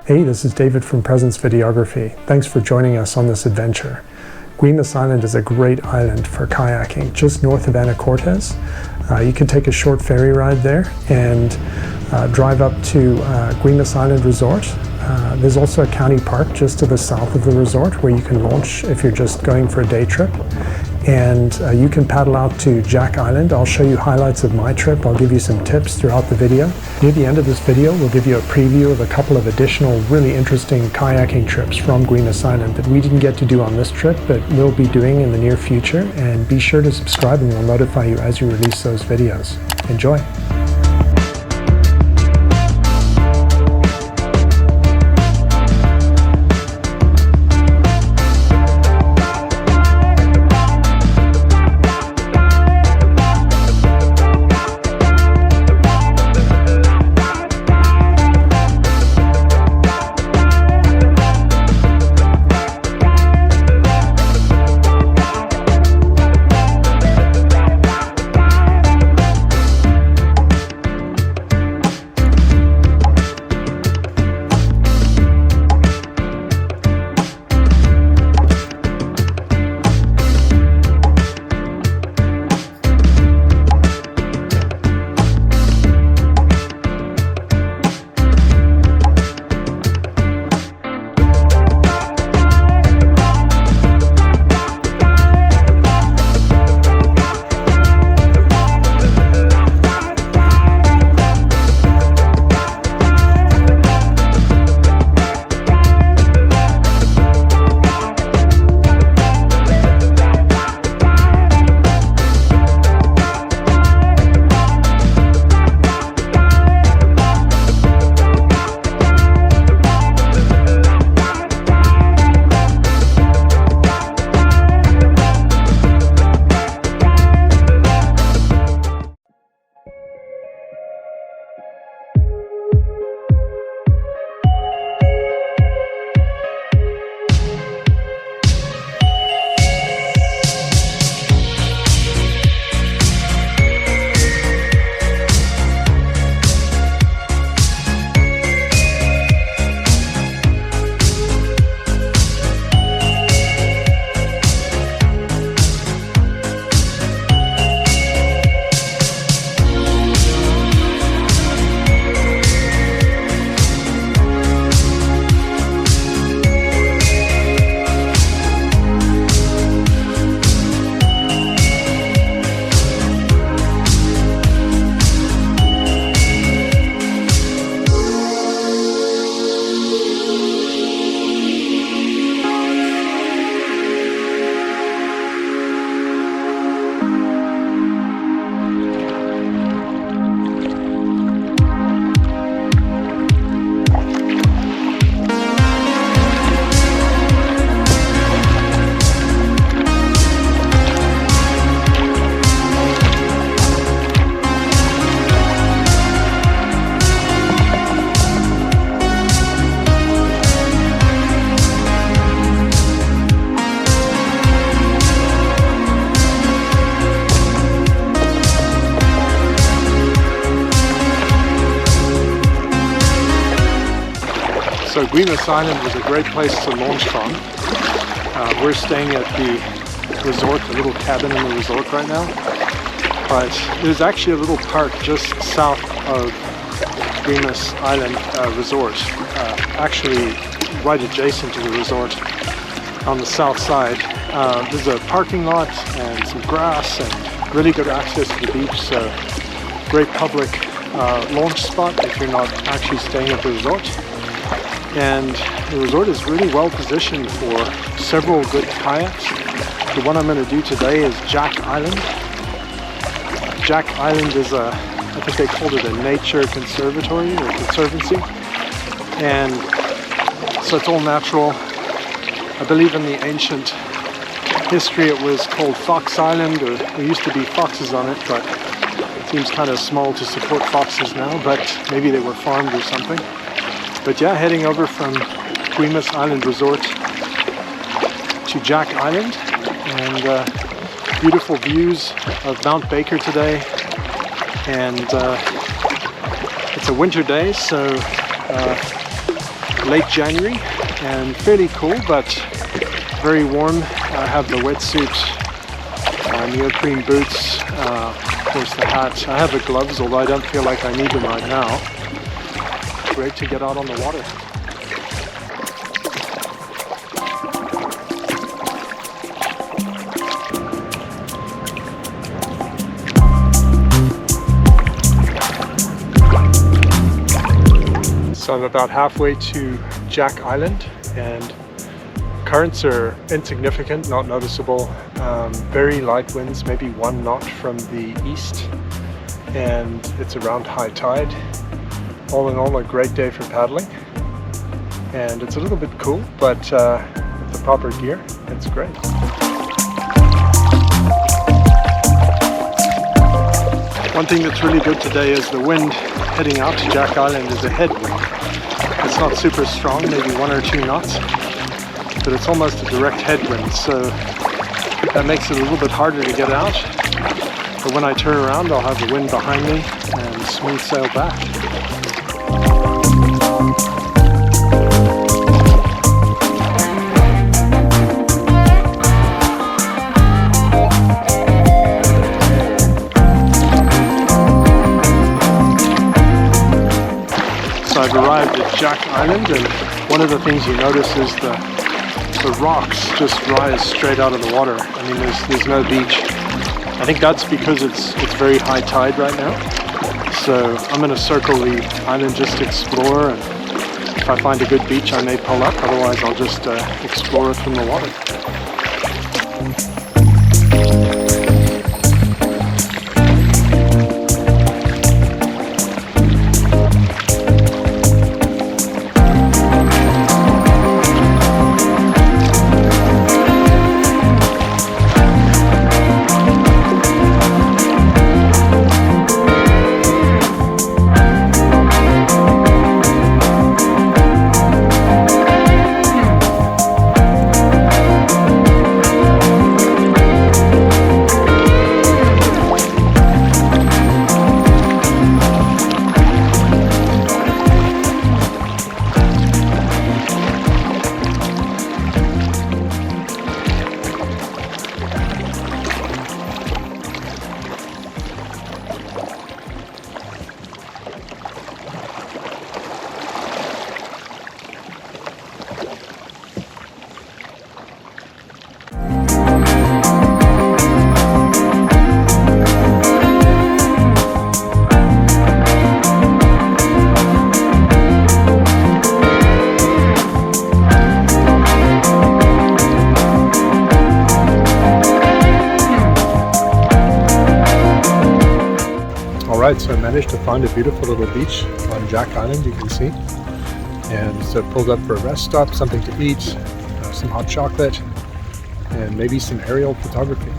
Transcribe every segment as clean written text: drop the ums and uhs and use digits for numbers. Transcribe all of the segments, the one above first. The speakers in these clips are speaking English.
Hey, this is David from Presence Videography. Thanks for joining us on this adventure. Guemes Island is a great island for kayaking, just north of Anacortes. You can take a short ferry ride there and drive up to Guemes Island Resort. There's also a county park just to the south of the resort where you can launch if you're just going for a day trip. And you can paddle out to Jack Island. I'll show you highlights of my trip. I'll give you some tips throughout the video. Near the end of this video, we'll give you a preview of a couple of additional really interesting kayaking trips from Guemes Island that we didn't get to do on this trip, but we'll be doing in the near future. And be sure to subscribe and we'll notify you as you release those videos. Enjoy. So Guemes Island was a great place to launch from. We're staying at the resort, the little cabin in the resort right now. But there's actually a little park just south of Guemes Island Resort, actually right adjacent to the resort on the south side. There's a parking lot and some grass and really good access to the beach, so great public launch spot if you're not actually staying at the resort. And the resort is really well positioned for several good kayaks. The one I'm going to do today is Jack Island. Jack Island is I think they called it a nature conservatory or conservancy. And so it's all natural. I believe in the ancient history it was called Fox Island, or there used to be foxes on it, but it seems kind of small to support foxes now, but maybe they were farmed or something. But yeah, heading over from Guemes Island Resort to Jack Island, and beautiful views of Mount Baker today. And it's a winter day, so late January and fairly cool, but very warm. I have the wetsuit, neoprene boots, of course the hat. I have the gloves, although I don't feel like I need them right now. Great to get out on the water. So I'm about halfway to Jack Island, and currents are insignificant, not noticeable. Very light winds, maybe 1 knot from the east, and it's around high tide. All in all, a great day for paddling, and it's a little bit cool, but with the proper gear, it's great. One thing that's really good today is the wind heading out to Jack Island is a headwind. It's not super strong, maybe 1 or 2 knots, but it's almost a direct headwind, so that makes it a little bit harder to get out. But when I turn around, I'll have the wind behind me and smooth sail back. So I've arrived at Jack Island, and one of the things you notice is the rocks just rise straight out of the water. I mean, there's no beach. I think that's because it's very high tide right now. So I'm going to circle the island just to explore, and if I find a good beach I may pull up, otherwise I'll just explore it from the water. Alright, so I managed to find a beautiful little beach on Jack Island, you can see. And so pulled up for a rest stop, something to eat, some hot chocolate, and maybe some aerial photography.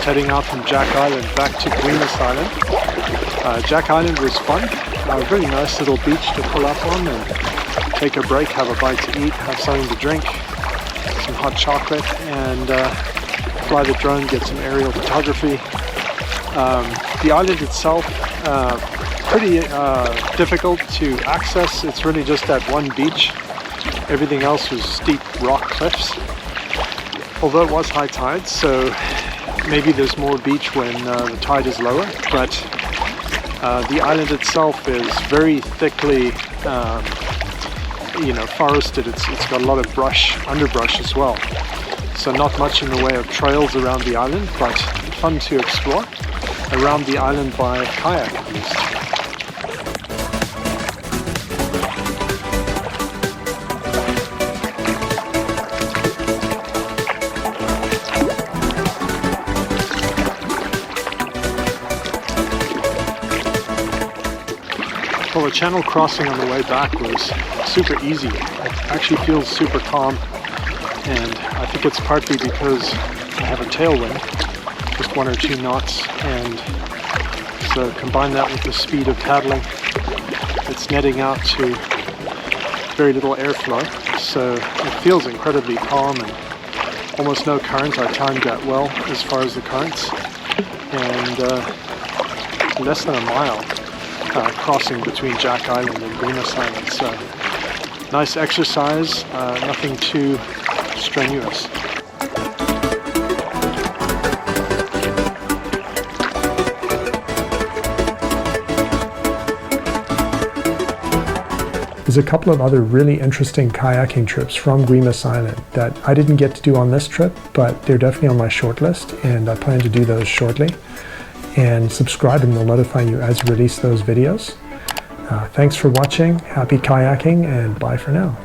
Heading out from Jack Island back to Guemes Island. Jack Island was fun. A really nice little beach to pull up on and take a break, have a bite to eat, have something to drink, some hot chocolate, and fly the drone, get some aerial photography. The island itself, pretty difficult to access. It's really just that one beach. Everything else was steep rock cliffs. although it was high tide, so maybe there's more beach when the tide is lower, but the island itself is very thickly forested. It's got a lot of underbrush as well. So not much in the way of trails around the island, but fun to explore around the island by kayak at least. Well, the channel crossing on the way back was super easy. It actually feels super calm, and I think it's partly because I have a tailwind, just 1 or 2 knots, and so combine that with the speed of paddling, it's netting out to very little airflow, so it feels incredibly calm and almost no current. I timed that well as far as the currents, and less than a mile crossing between Jack Island and Guemes Island. So nice exercise, nothing too strenuous. There's a couple of other really interesting kayaking trips from Guemes Island that I didn't get to do on this trip, but they're definitely on my short list, and I plan to do those shortly. And subscribe and they'll notify you as I release those videos. Thanks for watching, happy kayaking, and bye for now.